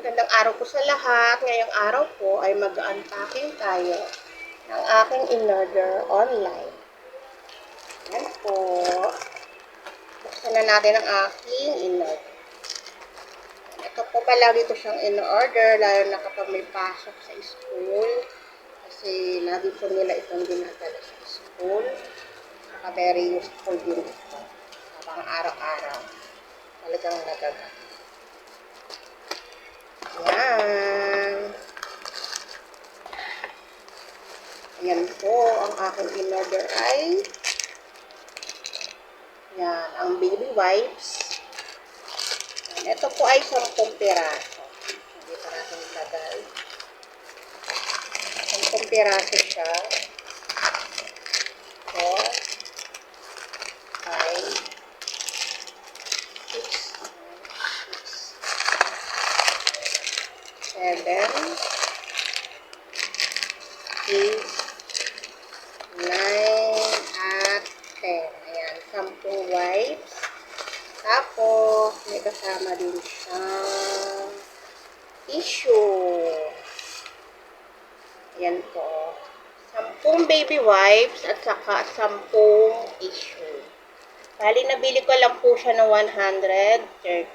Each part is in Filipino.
Gandang araw po sa lahat. Ngayong araw po ay mag-unpacking tayo ng aking in-order online. Yan po. Buksan na natin ang aking in-order. Ito po palagi ko siyang in-order, lalo na kapag may pasok sa school. Kasi lagi po nila itong dinadala sa school. Saka very useful din ito. Habang araw-araw. Talagang nagagamit. Yan. Yan po, ang aking in-order ay yan, ang baby wipes. Yan, ito po ay 10 piraso. Hindi pa natin ilagay. 10 piraso siya. 4, 5, 6, 7, 8, 9, at 10. Ayan, 10 wipes. Tapos, may kasama din siyang tissue. Ayan po. 10 baby wipes at saka 10 tissue. Bali, nabili ko lang po siya ng 130.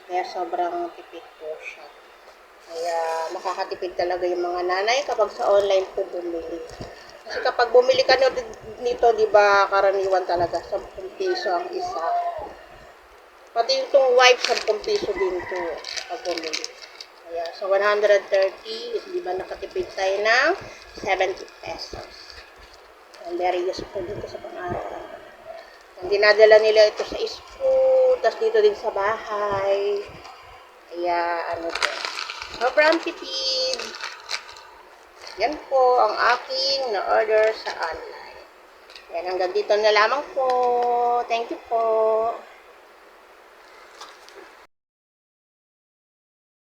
Kaya sobrang tipid po siya. Kaya makakatipid talaga yung mga nanay kapag sa online po bumili. Kasi kapag bumili ka nito, di ba, karaniwan talaga 10 piso ang isa. Pati yung wipe 10 piso din to kapag bumili. Kaya sa 130, di ba nakatipid tayo ng 70 pesos. And very useful dito sa pang-araw. And dinadala nila ito sa school, tapos dito din sa bahay. Kaya ano po, sobrang tipid. Yan po ang aking na-order sa online. Yan, hanggang dito na lamang po. Thank you po.